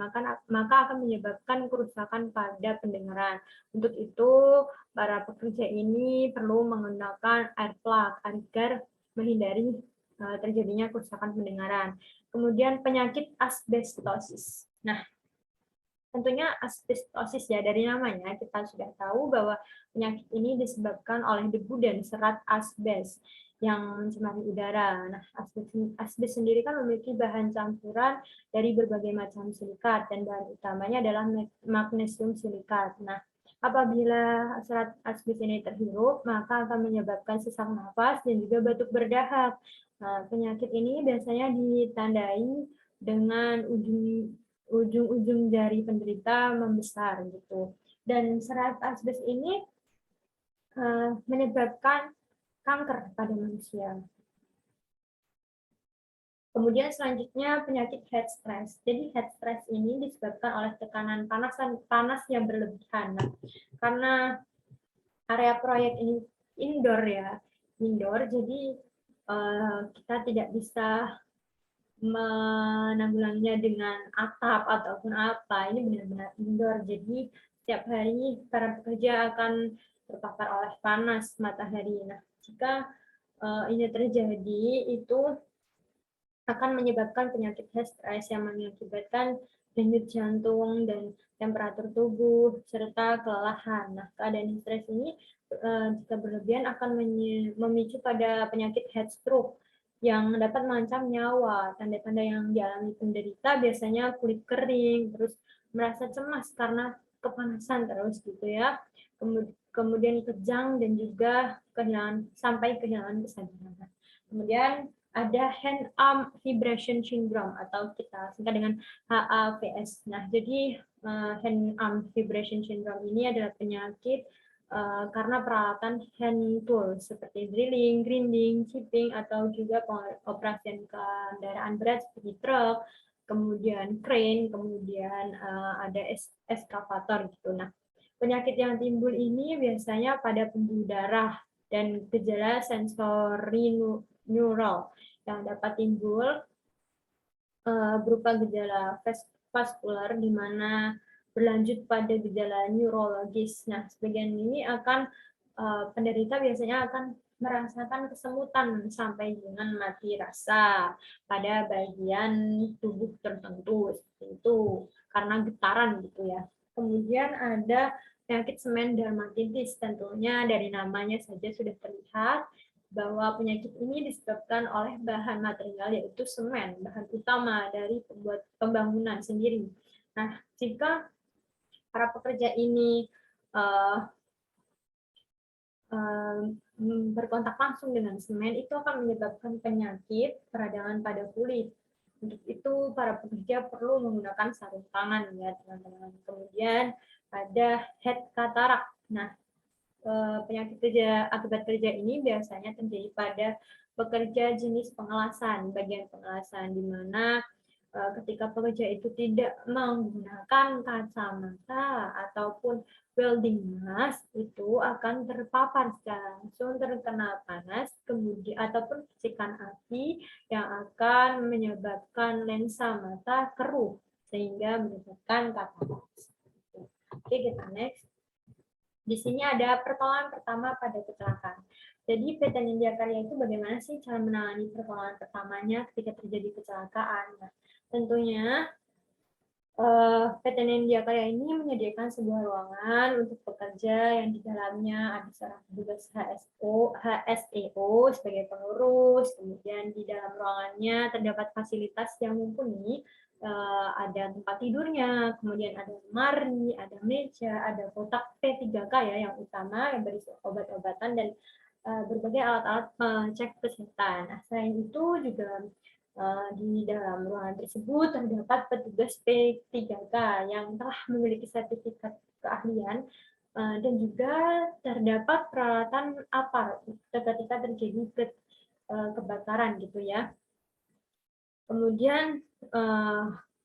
maka akan menyebabkan kerusakan pada pendengaran. Untuk itu, para pekerja ini perlu menggunakan air plug agar menghindari terjadinya kerusakan pendengaran. Kemudian penyakit asbestosis. Nah, tentunya asbestosis ya, dari namanya kita sudah tahu bahwa penyakit ini disebabkan oleh debu dan serat asbes yang mencemari udara. Nah, asbes sendiri kan memiliki bahan campuran dari berbagai macam silikat dan bahan utamanya adalah magnesium silikat. Nah, apabila serat asbes ini terhirup, maka akan menyebabkan sesak nafas dan juga batuk berdahak. Nah, penyakit ini biasanya ditandai dengan ujung-ujung jari penderita membesar gitu. Dan serat asbes ini menyebabkan kanker pada manusia. Kemudian selanjutnya penyakit heat stress. Jadi heat stress ini disebabkan oleh tekanan panas yang berlebihan. Nah, karena area proyek ini indoor ya, jadi kita tidak bisa menanggulanginya dengan atap ataupun apa. Ini benar-benar indoor. Jadi setiap hari para pekerja akan terpapar oleh panas matahari. Nah, jika ini terjadi, itu akan menyebabkan penyakit heat stress yang mengakibatkan denyut jantung dan temperatur tubuh serta kelelahan. Nah, keadaan stres ini jika berlebihan akan memicu pada penyakit heat stroke yang dapat mengancam nyawa. Tanda-tanda yang dialami penderita biasanya kulit kering, terus merasa cemas karena kepanasan terus gitu ya. Kemudian kejang dan juga sampai kehilangan kesadaran. Kemudian ada hand arm vibration syndrome atau kita singkat dengan HAVS. Nah, jadi hand arm vibration syndrome ini adalah penyakit karena peralatan hand tool seperti drilling, grinding, chipping, atau juga operasi kendaraan berat seperti truk, kemudian crane, kemudian ada eskavator gitu. Nah, penyakit yang timbul ini biasanya pada pembuluh darah dan gejala sensori neural yang dapat timbul berupa gejala vaskular di mana berlanjut pada gejala neurologis. Nah, sebagian ini akan penderita biasanya akan merasakan kesemutan sampai dengan mati rasa pada bagian tubuh tertentu seperti itu karena getaran gitu ya. Kemudian ada penyakit semen dermatitis, tentunya dari namanya saja sudah terlihat bahwa penyakit ini disebabkan oleh bahan material yaitu semen, bahan utama dari pembuat pembangunan sendiri. Nah, jika para pekerja ini berkontak langsung dengan semen, itu akan menyebabkan penyakit peradangan pada kulit. Untuk itu, para pekerja perlu menggunakan sarung tangan ya teman-teman. Kemudian ada head katarak. Nah, penyakit akibat kerja ini biasanya terjadi pada pekerja jenis pengelasan, bagian pengelasan di mana ketika pekerja itu tidak menggunakan kacamata ataupun welding mask itu akan terpapar secara langsung terkena panas kemudian ataupun percikan api yang akan menyebabkan lensa mata keruh sehingga menyebabkan katarak. Oke, kita next. Di sini ada pertolongan pertama pada kecelakaan. Jadi PT Nindya Karya itu bagaimana sih cara menangani pertolongan pertamanya ketika terjadi kecelakaan? Nah, tentunya PT Nindya Karya ini menyediakan sebuah ruangan untuk pekerja yang di dalamnya ada seorang petugas HSEO sebagai pengurus, kemudian di dalam ruangannya terdapat fasilitas yang mumpuni, ada tempat tidurnya, kemudian ada lemari, ada meja, ada kotak P3K ya yang utama yang berisi obat-obatan dan berbagai alat-alat pengecek kesehatan. Nah, selain itu juga di dalam ruangan tersebut terdapat petugas P3K yang telah memiliki sertifikat keahlian Dan juga terdapat peralatan APAR ketika terjadi kebakaran gitu ya. Kemudian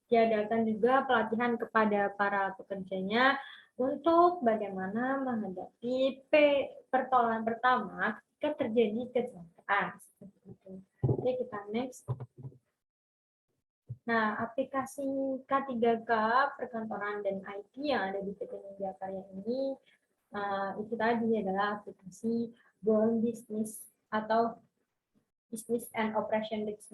diadakan juga pelatihan kepada para pekerjanya untuk bagaimana menghadapi pertolongan pertama ketika terjadi kecelakaan. Oke, kita next. Nah, aplikasi K3K perkantoran dan IT yang ada di PT Nindya Karya ini itu tadi adalah aplikasi Born Business atau Business and Operation Risk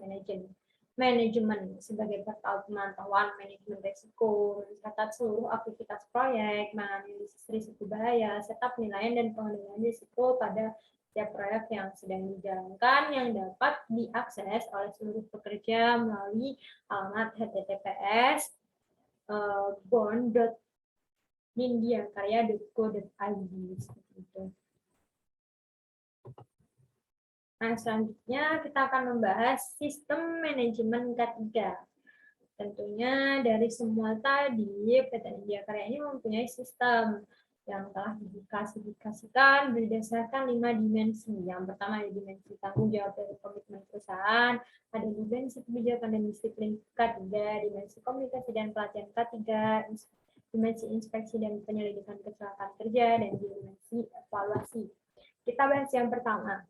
Management sebagai portal pemantauan manajemen risiko, mencatat seluruh aktivitas proyek, menganalisis risiko bahaya, serta penilaian dan pengendalian risiko pada setiap proyek yang sedang dijalankan yang dapat diakses oleh seluruh pekerja melalui alamat https born.nindyakarya.co.id seperti itu. Nah, selanjutnya kita akan membahas sistem manajemen K3. Tentunya dari semua tadi, PT Nindya Karya ini mempunyai sistem yang telah diklasifikasikan berdasarkan 5 dimensi. Yang pertama ada dimensi tanggung jawab dari komitmen perusahaan, ada dimensi kebijakan dan disiplin K3, dimensi komunikasi dan pelatihan K3, dimensi inspeksi dan penyelidikan kecelakaan kerja, dan dimensi evaluasi. Kita bahas yang pertama.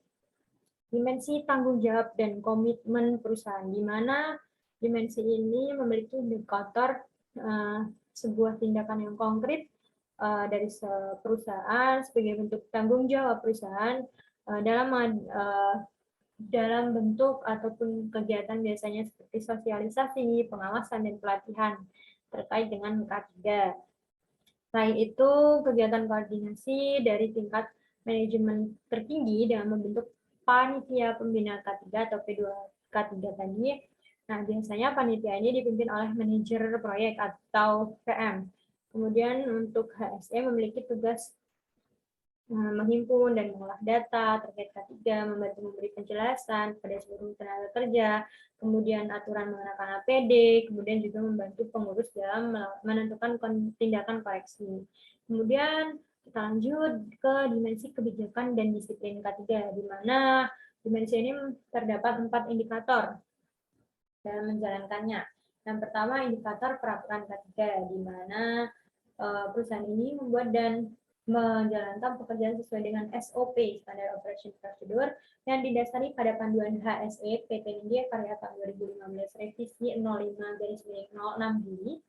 Dimensi tanggung jawab dan komitmen perusahaan, di mana dimensi ini memiliki indikator sebuah tindakan yang konkret dari perusahaan sebagai bentuk tanggung jawab perusahaan dalam bentuk ataupun kegiatan biasanya seperti sosialisasi, pengawasan, dan pelatihan terkait dengan K3. Selain itu, kegiatan koordinasi dari tingkat manajemen tertinggi dengan membentuk panitia pembina K3 atau P2K3 tadi. Nah, biasanya panitia ini dipimpin oleh manajer proyek atau PM. Kemudian untuk HSE memiliki tugas menghimpun dan mengolah data terkait K3, membantu memberi penjelasan pada seluruh tenaga kerja, kemudian aturan mengenakan APD, kemudian juga membantu pengurus dalam menentukan tindakan koreksi. Kemudian kita lanjut ke dimensi kebijakan dan disiplin K3, di mana dimensi ini terdapat 4 indikator dalam menjalankannya. Yang pertama, indikator peraturan K3, di mana perusahaan ini membuat dan menjalankan pekerjaan sesuai dengan SOP, Standard Operation Procedure, yang didasari pada panduan HSE PT Nindya Karya tahun 2015 revisi 05/06 Juli.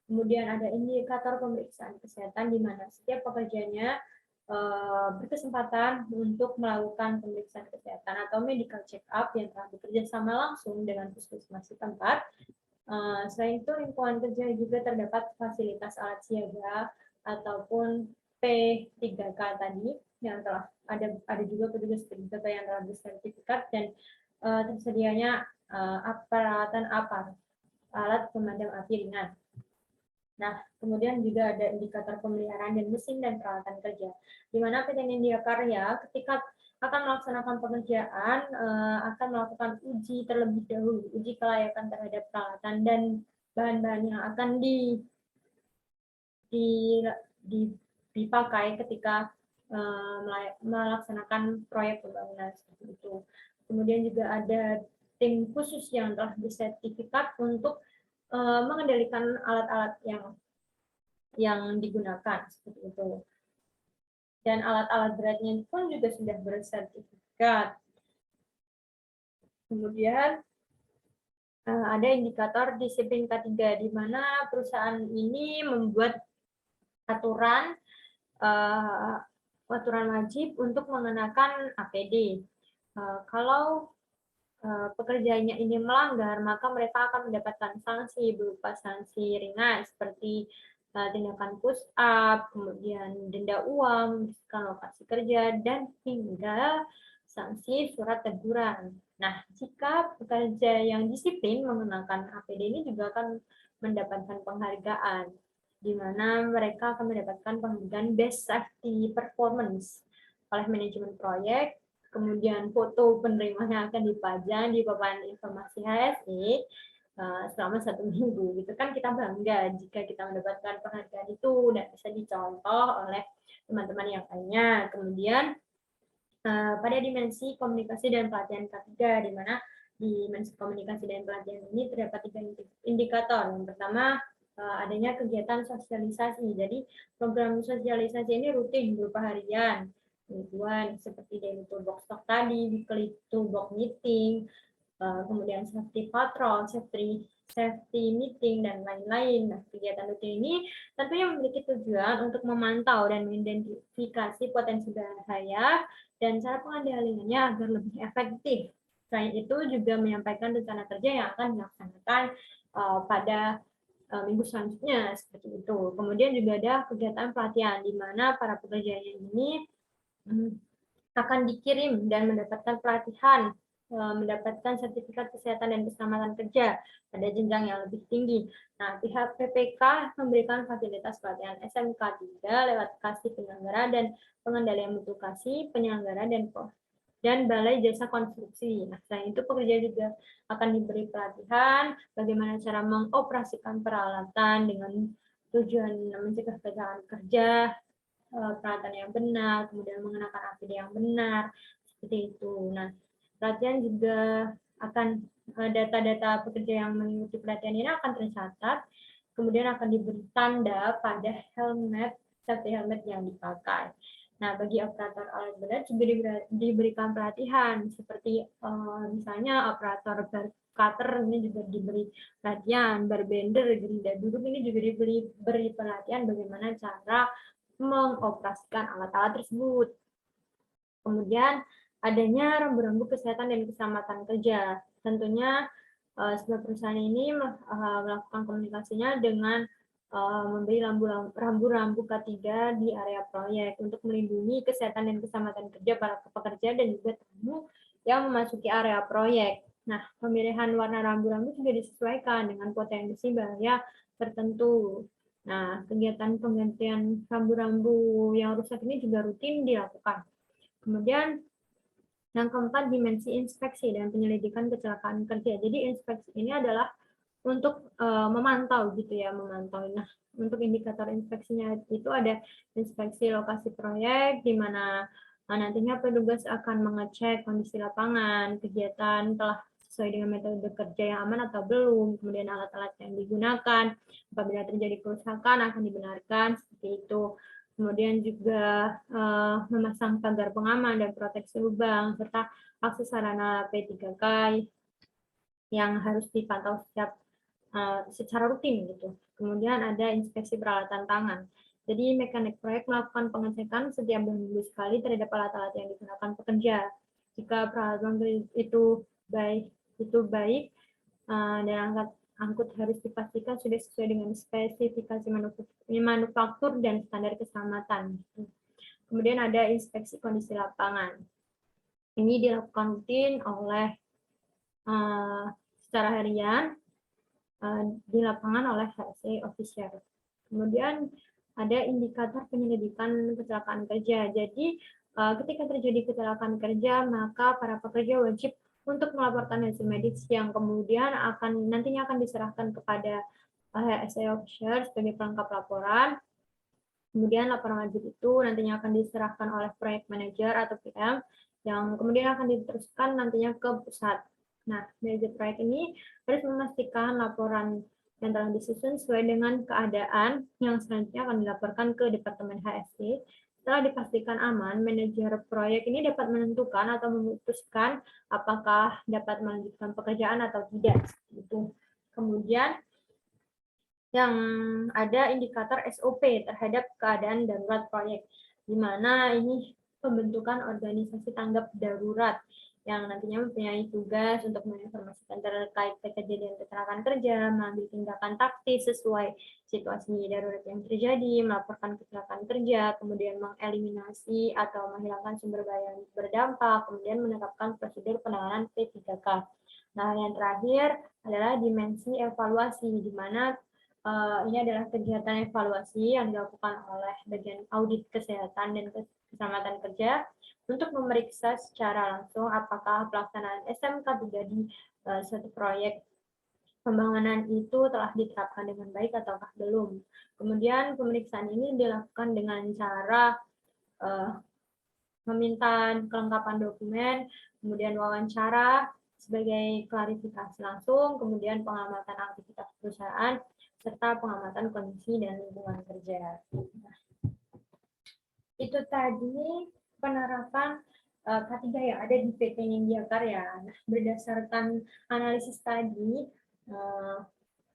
Kemudian ada indikator pemeriksaan kesehatan, di mana setiap pekerjanya berkesempatan untuk melakukan pemeriksaan kesehatan atau medical check-up yang telah bekerja sama langsung dengan puskesmas setempat. Selain itu, lingkungan kerja juga terdapat fasilitas alat siaga ataupun P3K tadi yang telah ada juga petugas P3K yang telah bersertifikat dan tersedianya peralatan APAR, alat pemadam api ringan. Nah, kemudian juga ada indikator pemeliharaan dan mesin dan peralatan kerja, di mana PT Nindya Karya ketika akan melaksanakan pekerjaan akan melakukan uji terlebih dahulu, uji kelayakan terhadap peralatan dan bahan-bahan yang akan dipakai ketika melaksanakan proyek pembangunan seperti itu. Kemudian juga ada tim khusus yang telah bersertifikat untuk mengendalikan alat-alat yang digunakan seperti itu. Dan alat-alat beratnya pun juga sudah bersertifikat. Kemudian ada indikator disiplin K3, di mana perusahaan ini membuat aturan wajib untuk mengenakan APD. Kalau pekerjaannya ini melanggar, maka mereka akan mendapatkan sanksi berupa sanksi ringan seperti tindakan push up, kemudian denda uang, lokasi kerja, dan hingga sanksi surat teguran. Nah, jika pekerja yang disiplin mengenakan APD ini juga akan mendapatkan penghargaan, di mana mereka akan mendapatkan penghargaan Best Safety Performance oleh manajemen proyek. Kemudian foto penerimanya akan dipajang di papan informasi HSE, selama 1 minggu gitu kan, kita bangga jika kita mendapatkan penghargaan itu dan bisa dicontoh oleh teman-teman yang lainnya. Kemudian pada dimensi komunikasi dan pelatihan K3, di mana di dimensi komunikasi dan pelatihan ini terdapat 3 indikator. Yang pertama, adanya kegiatan sosialisasi. Jadi program sosialisasi ini rutin berupa harian, mingguan seperti daily toolbox talk tadi, weekly toolbox meeting, kemudian safety patrol, safety meeting, dan lain-lain. Nah, kegiatan rutin ini tentunya memiliki tujuan untuk memantau dan mengidentifikasi potensi bahaya dan cara pengendaliannya agar lebih efektif. Selain itu juga menyampaikan rencana kerja yang akan dilaksanakan pada minggu selanjutnya, seperti itu. Kemudian juga ada kegiatan pelatihan di mana para pekerja ini akan dikirim dan mendapatkan pelatihan, mendapatkan sertifikat kesehatan dan keselamatan kerja pada jenjang yang lebih tinggi. Nah, pihak PPK memberikan fasilitas pelatihan SMK 3 lewat kasih penyelenggara dan pengendalian mutu kasih, penyelenggara dan balai jasa konstruksi. Nah, selain itu pekerja juga akan diberi pelatihan bagaimana cara mengoperasikan peralatan dengan tujuan mencegah kecelakaan kerja, peralatan yang benar, kemudian mengenakan APD yang benar, seperti itu. Nah, pelatihan juga akan data-data pekerja yang mengikuti pelatihan ini akan tercatat, kemudian akan diberi tanda pada safety helmet yang dipakai. Nah, bagi operator alat berat juga diberikan pelatihan, seperti misalnya operator cutter ini juga diberi pelatihan, barbender, gerinda duduk ini juga diberi pelatihan bagaimana cara mengoperasikan alat-alat tersebut. Kemudian adanya rambu-rambu kesehatan dan keselamatan kerja. Tentunya sebuah perusahaan ini melakukan komunikasinya dengan memberi rambu-rambu K3 di area proyek untuk melindungi kesehatan dan keselamatan kerja para pekerja dan juga tamu yang memasuki area proyek. Nah, pemilihan warna rambu-rambu juga disesuaikan dengan potensi bahaya tertentu. Nah, kegiatan penggantian rambu-rambu yang rusak ini juga rutin dilakukan. Kemudian yang keempat, dimensi inspeksi dan penyelidikan kecelakaan kerja. Jadi inspeksi ini adalah untuk memantau gitu ya, memantau. Nah, untuk indikator inspeksinya itu ada inspeksi lokasi proyek, di mana nantinya petugas akan mengecek kondisi lapangan, kegiatan telah sesuai dengan metode kerja yang aman atau belum, kemudian alat-alat yang digunakan, apabila terjadi kerusakan akan dibenarkan, seperti itu. Kemudian juga memasang pagar pengaman dan proteksi lubang, serta akses sarana P3K yang harus dipantau secara rutin gitu. Kemudian ada inspeksi peralatan tangan. Jadi mekanik proyek melakukan pengecekan setiap 2 minggu sekali terhadap alat-alat yang digunakan pekerja. Jika peralatan itu baik dan angkut harus dipastikan sudah sesuai dengan spesifikasi manufaktur dan standar keselamatan. Kemudian ada inspeksi kondisi lapangan. Ini dilakukan rutin oleh secara harian di lapangan oleh HSE officer. Kemudian ada indikator penyelidikan kecelakaan kerja. Jadi ketika terjadi kecelakaan kerja, maka para pekerja wajib untuk melaporkan hasil medis yang kemudian nantinya akan diserahkan kepada HSE officer sebagai pelengkap laporan. Kemudian laporan wajib itu nantinya akan diserahkan oleh proyek manajer atau PM yang kemudian akan diteruskan nantinya ke pusat. Nah, manajer proyek ini harus memastikan laporan yang telah disusun sesuai dengan keadaan yang selanjutnya akan dilaporkan ke Departemen HSE. Setelah dipastikan aman, manajer proyek ini dapat menentukan atau memutuskan apakah dapat melanjutkan pekerjaan atau tidak. Gitu. Kemudian yang ada indikator SOP terhadap keadaan darurat proyek, di mana ini pembentukan organisasi tanggap darurat yang nantinya mempunyai tugas untuk menginformasikan terkait kejadian kecelakaan kerja, mengambil tindakan taktis sesuai situasi darurat yang terjadi, melaporkan kecelakaan kerja, kemudian mengeliminasi atau menghilangkan sumber bahaya yang berdampak, kemudian menetapkan prosedur penanganan P3K. Nah, yang terakhir adalah dimensi evaluasi, di mana ini adalah kegiatan evaluasi yang dilakukan oleh bagian audit kesehatan dan keselamatan kerja untuk memeriksa secara langsung apakah pelaksanaan SMK 3 di suatu proyek pembangunan itu telah diterapkan dengan baik ataukah belum. Kemudian pemeriksaan ini dilakukan dengan cara meminta kelengkapan dokumen, kemudian wawancara sebagai klarifikasi langsung, kemudian pengamatan aktivitas perusahaan, serta pengamatan kondisi dan lingkungan kerja. Itu tadi penerapan K3 yang ada di PT Nindya Karya. Nah, berdasarkan analisis tadi,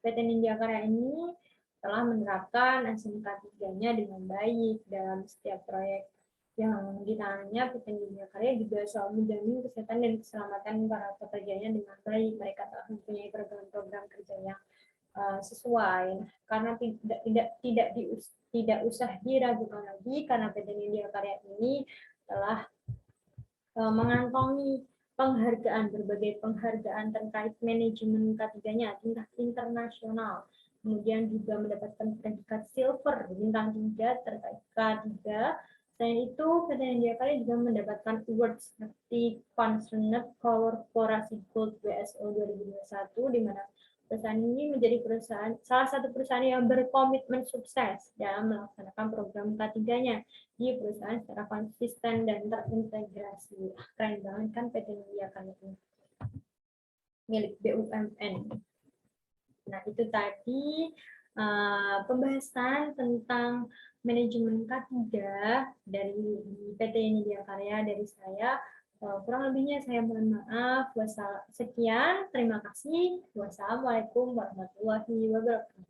PT Nindya Karya ini telah menerapkan SMK 3-nya dengan baik dalam setiap proyek yang ditangani. PT Nindya Karya juga selalu menjamin kesehatan dan keselamatan para pekerjanya dengan baik. Mereka telah mempunyai program-program kerja yang sesuai, karena tidak usah diragukan lagi, karena PT Nindya Karya ini telah mengantongi penghargaan, berbagai penghargaan terkait manajemen K3-nya tingkat internasional, kemudian juga mendapatkan predikat silver bintang 3 terkait K3. Selain itu, PT Nindya Karya juga mendapatkan award seperti Concerned Corporasi Gold WSO 2021, di mana perusahaan ini menjadi salah satu perusahaan yang berkomitmen sukses dalam melaksanakan program K3-nya di perusahaan secara konsisten dan terintegrasi. Keren banget kan PT Nindya Karya ini, milik BUMN. Nah, itu tadi pembahasan tentang manajemen K3 dari PT Nindya Karya dari saya. Kurang lebihnya saya mohon maaf. Sekian, terima kasih. Wassalamualaikum warahmatullahi wabarakatuh.